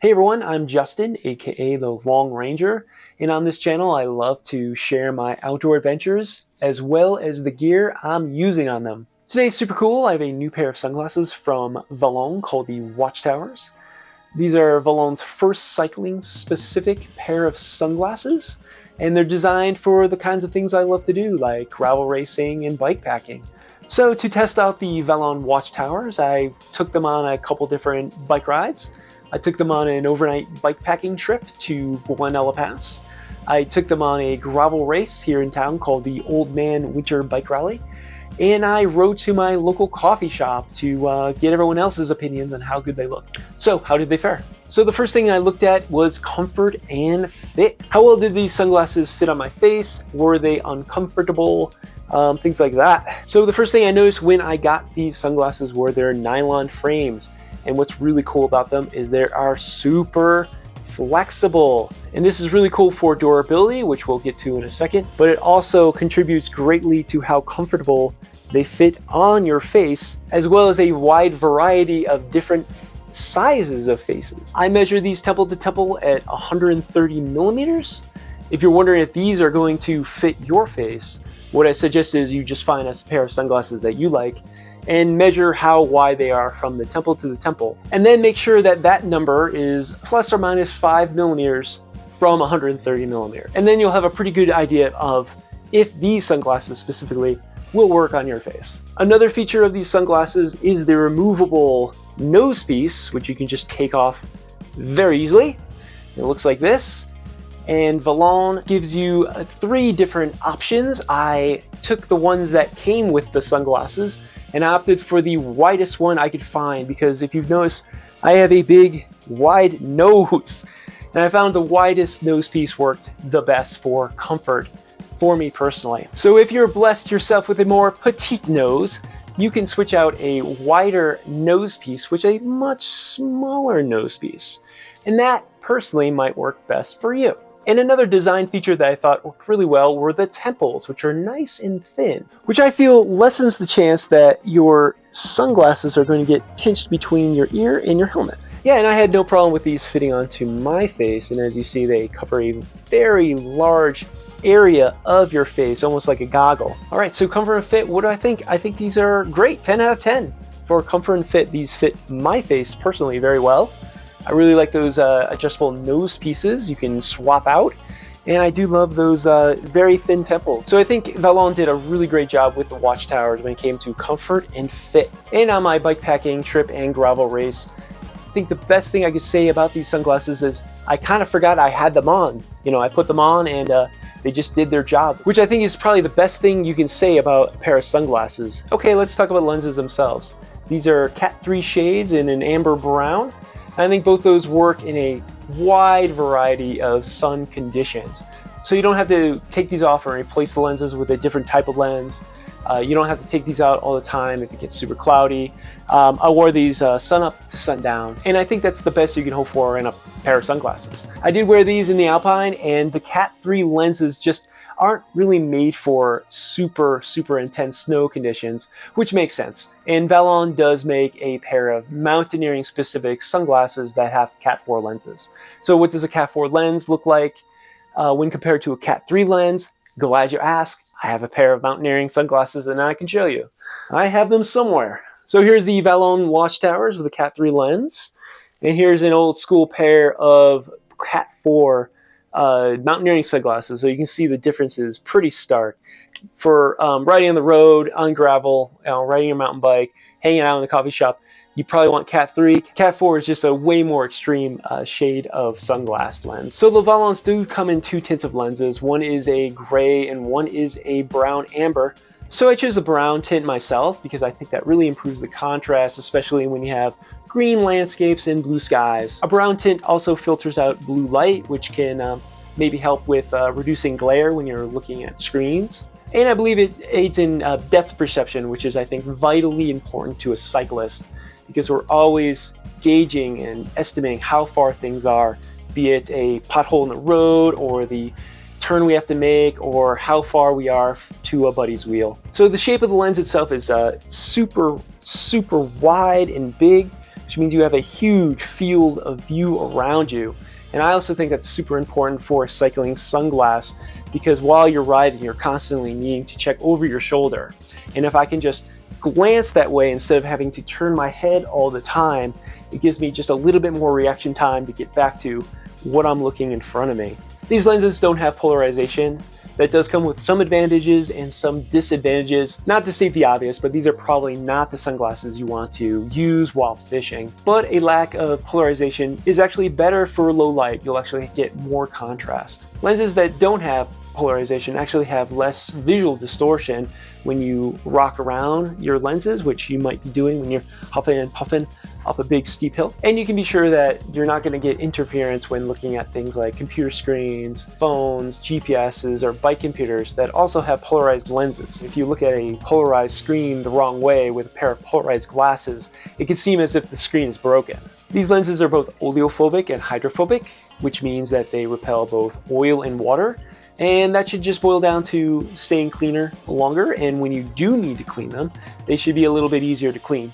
Hey everyone, I'm Justin, aka the Long Ranger, and on this channel I love to share my outdoor adventures as well as the gear I'm using on them. Today's super cool. I have a new pair of sunglasses from Vallon called the Watchtowers. These are Vallon's first cycling specific pair of sunglasses, and they're designed for the kinds of things I love to do, like gravel racing and bike packing. So to test out the Vallon Watchtowers, I took them on a couple different bike rides. I took them on an overnight bikepacking trip to Glen Pass. I took them on a gravel race here in town called the Old Man Winter Bike Rally. And I rode to my local coffee shop to get everyone else's opinions on how good they look. So how did they fare? So the first thing I looked at was comfort and fit. How well did these sunglasses fit on my face? Were they uncomfortable? Things like that. So the first thing I noticed when I got these sunglasses were their nylon frames. And what's really cool about them is they are super flexible. And this is really cool for durability, which we'll get to in a second, but it also contributes greatly to how comfortable they fit on your face, as well as a wide variety of different sizes of faces. I measure these temple to temple at 130 millimeters. If you're wondering if these are going to fit your face, what I suggest is you just find a pair of sunglasses that you like and measure how wide they are from the temple to the temple. And then make sure that that number is plus or minus 5 millimeters from 130 millimeters. And then you'll have a pretty good idea of if these sunglasses specifically will work on your face. Another feature of these sunglasses is the removable nose piece, which you can just take off very easily. It looks like this. And Vallon gives you 3 different options. I took the ones that came with the sunglasses and I opted for the widest one I could find because if you've noticed, I have a big, wide nose. And I found the widest nose piece worked the best for comfort for me personally. So if you're blessed yourself with a more petite nose, you can switch out a wider nose piece with a much smaller nose piece. And that personally might work best for you. And another design feature that I thought worked really well were the temples, which are nice and thin, which I feel lessens the chance that your sunglasses are going to get pinched between your ear and your helmet. Yeah, and I had no problem with these fitting onto my face, and as you see, they cover a very large area of your face, almost like a goggle. All right, so comfort and fit, what do I think? I think these are great, 10 out of 10. For comfort and fit, these fit my face personally very well. I really like those adjustable nose pieces you can swap out. And I do love those very thin temples. So I think Vallon did a really great job with the Watchtowers when it came to comfort and fit. And on my bikepacking trip and gravel race, I think the best thing I could say about these sunglasses is I kind of forgot I had them on. You know, I put them on and they just did their job, which I think is probably the best thing you can say about a pair of sunglasses. Okay, let's talk about lenses themselves. These are Cat 3 shades in an amber brown. I think both those work in a wide variety of sun conditions. So you don't have to take these off and replace the lenses with a different type of lens. You don't have to take these out all the time if it gets super cloudy. I wore these sun up to sundown, and I think that's the best you can hope for in a pair of sunglasses. I did wear these in the Alpine, and the Cat 3 lenses just aren't really made for super intense snow conditions, which makes sense. And Vallon does make a pair of mountaineering specific sunglasses that have Cat 4 lenses. So what does a Cat 4 lens look like when compared to a Cat 3 lens? Glad you asked. I have a pair of mountaineering sunglasses and I can show you. I have them somewhere. So here's the Vallon Watchtowers with a Cat 3 lens. And here's an old school pair of Cat 4 mountaineering sunglasses, so you can see the difference is pretty stark. For riding on the road, on gravel, riding your mountain bike, hanging out in the coffee shop, you probably want Cat 3. Cat 4 is just a way more extreme shade of sunglass lens. So the Vallons do come in 2 tints of lenses. One is a gray and one is a brown amber. So I chose the brown tint myself because I think that really improves the contrast, especially when you have green landscapes and blue skies. A brown tint also filters out blue light, which can maybe help with reducing glare when you're looking at screens. And I believe it aids in depth perception, which is, I think, vitally important to a cyclist because we're always gauging and estimating how far things are, be it a pothole in the road or the turn we have to make or how far we are to a buddy's wheel. So the shape of the lens itself is super wide and big. which means you have a huge field of view around you. And I also think that's super important for a cycling sunglass, because while you're riding, you're constantly needing to check over your shoulder. And if I can just glance that way instead of having to turn my head all the time, it gives me just a little bit more reaction time to get back to what I'm looking in front of me. These lenses don't have polarization. That does come with some advantages and some disadvantages. Not to state the obvious, but these are probably not the sunglasses you want to use while fishing. But a lack of polarization is actually better for low light. You'll actually get more contrast. Lenses that don't have polarization actually have less visual distortion when you rock around your lenses, which you might be doing when you're huffing and puffing up a big steep hill. And you can be sure that you're not going to get interference when looking at things like computer screens, phones, GPSs, or bike computers that also have polarized lenses. If you look at a polarized screen the wrong way with a pair of polarized glasses, it can seem as if the screen is broken. These lenses are both oleophobic and hydrophobic, which means that they repel both oil and water. And that should just boil down to staying cleaner longer. And when you do need to clean them, they should be a little bit easier to clean.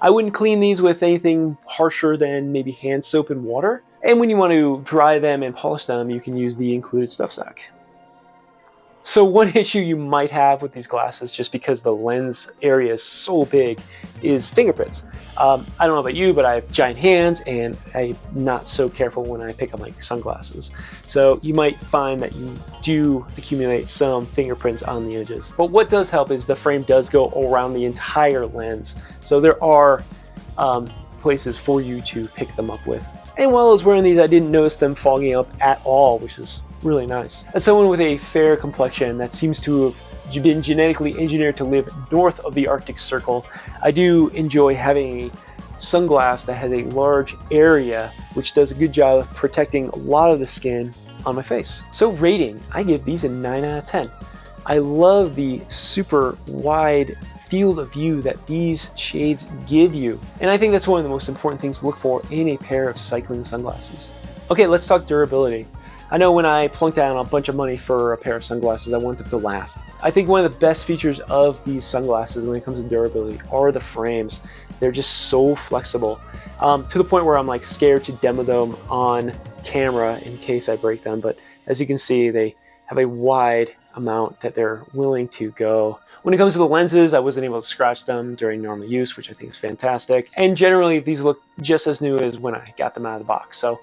I wouldn't clean these with anything harsher than maybe hand soap and water. And when you want to dry them and polish them, you can use the included stuff sack. So one issue you might have with these glasses, just because the lens area is so big, is fingerprints. I don't know about you, but I have giant hands and I'm not so careful when I pick up my sunglasses. So you might find that you do accumulate some fingerprints on the edges. But what does help is the frame does go around the entire lens. So there are places for you to pick them up with. And while I was wearing these, I didn't notice them fogging up at all, which is really nice. As someone with a fair complexion that seems to have been genetically engineered to live north of the Arctic Circle, I do enjoy having a sunglass that has a large area, which does a good job of protecting a lot of the skin on my face. So rating, I give these a 9 out of 10. I love the super wide field of view that these shades give you. And I think that's one of the most important things to look for in a pair of cycling sunglasses. Okay, let's talk durability. I know when I plunked down a bunch of money for a pair of sunglasses, I want them to last. I think one of the best features of these sunglasses when it comes to durability are the frames. They're just so flexible, to the point where I'm like scared to demo them on camera in case I break them. But as you can see, they have a wide amount that they're willing to go. When it comes to the lenses, I wasn't able to scratch them during normal use, which I think is fantastic. And generally, these look just as new as when I got them out of the box. So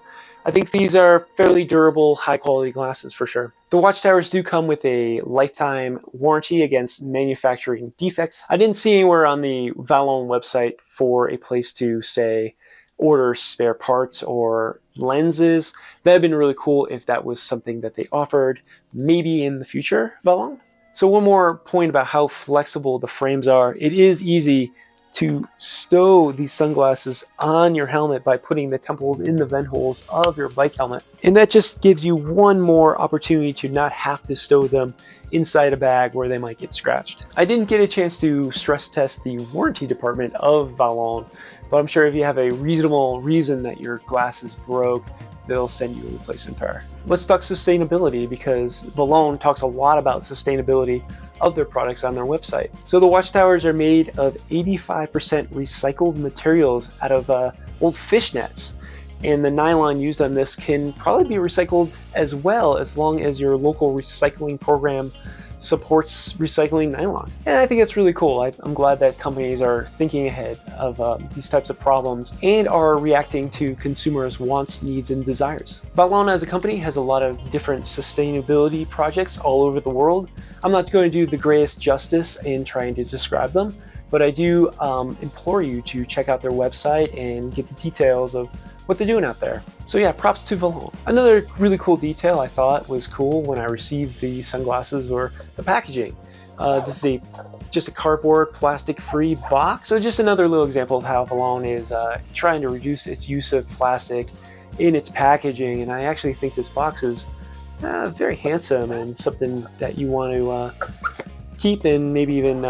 I think these are fairly durable, high quality glasses for sure. The Watchtowers do come with a lifetime warranty against manufacturing defects. I didn't see anywhere on the Vallon website for a place to say order spare parts or lenses. That would have been really cool if that was something that they offered, maybe in the future, Vallon. So one more point about how flexible the frames are. It is easy to stow these sunglasses on your helmet by putting the temples in the vent holes of your bike helmet. And that just gives you one more opportunity to not have to stow them inside a bag where they might get scratched. I didn't get a chance to stress test the warranty department of Vallon, but I'm sure if you have a reasonable reason that your glasses broke, they'll send you a replacement pair. Let's talk sustainability, because Vallon talks a lot about sustainability of their products on their website. So the Watchtowers are made of 85% recycled materials out of old fish nets. And the nylon used on this can probably be recycled as well, as long as your local recycling program supports recycling nylon. And I think that's really cool. I'm glad that companies are thinking ahead of these types of problems and are reacting to consumers' wants, needs, and desires. Vallon as a company has a lot of different sustainability projects all over the world. I'm not going to do the greatest justice in trying to describe them, but I do implore you to check out their website and get the details of what they're doing out there. So yeah, props to Vallon. Another really cool detail I thought was cool when I received the sunglasses were the packaging. This is just a cardboard, plastic-free box. So just another little example of how Vallon is trying to reduce its use of plastic in its packaging. And I actually think this box is very handsome and something that you want to keep and maybe even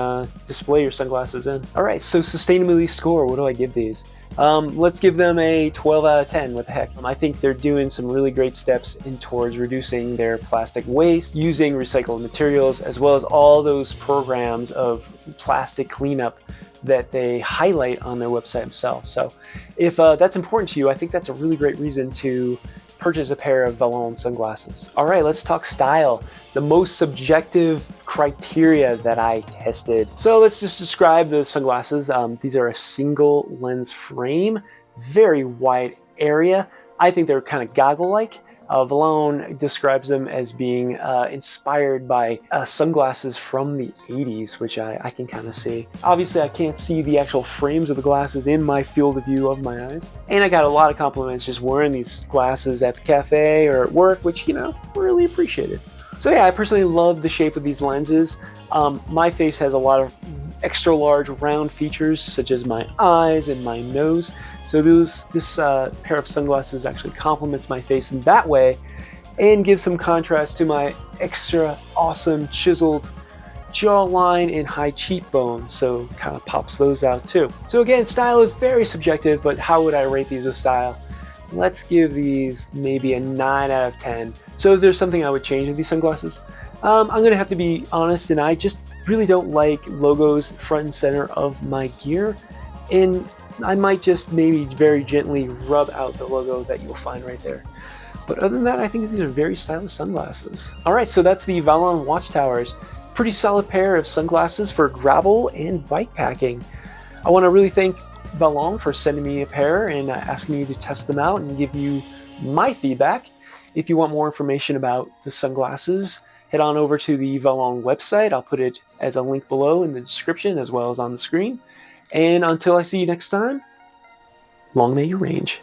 display your sunglasses in. All right, so sustainability score, what do I give these? Let's give them a 12 out of 10. What the heck? I think they're doing some really great steps in towards reducing their plastic waste, using recycled materials, as well as all those programs of plastic cleanup that they highlight on their website themselves. So if that's important to you, I think that's a really great reason to purchase a pair of Vallon sunglasses. All right, let's talk style, the most subjective criteria that I tested. So let's just describe the sunglasses. These are a single lens frame, very wide area. I think they're kind of goggle-like. Vallon describes them as being inspired by sunglasses from the 80s, which I can kind of see. Obviously, I can't see the actual frames of the glasses in my field of view of my eyes. And I got a lot of compliments just wearing these glasses at the cafe or at work, which, you know, really appreciated. So yeah, I personally love the shape of these lenses. My face has a lot of extra large round features, such as my eyes and my nose. So this pair of sunglasses actually complements my face in that way and gives some contrast to my extra awesome chiseled jawline and high cheekbones, so kind of pops those out too. So again, style is very subjective, but how would I rate these with style? Let's give these maybe a 9 out of 10. So if there's something I would change with these sunglasses, I'm gonna have to be honest, and I just really don't like logos front and center of my gear, and I might just maybe very gently rub out the logo that you'll find right there. But other than that, I think these are very stylish sunglasses. All right, so that's the Vallon Watchtowers. Pretty solid pair of sunglasses for gravel and bike packing. I want to really thank Vallon for sending me a pair and asking me to test them out and give you my feedback. If you want more information about the sunglasses, head on over to the Vallon website. I'll put it as a link below in the description as well as on the screen. And until I see you next time, long may you range.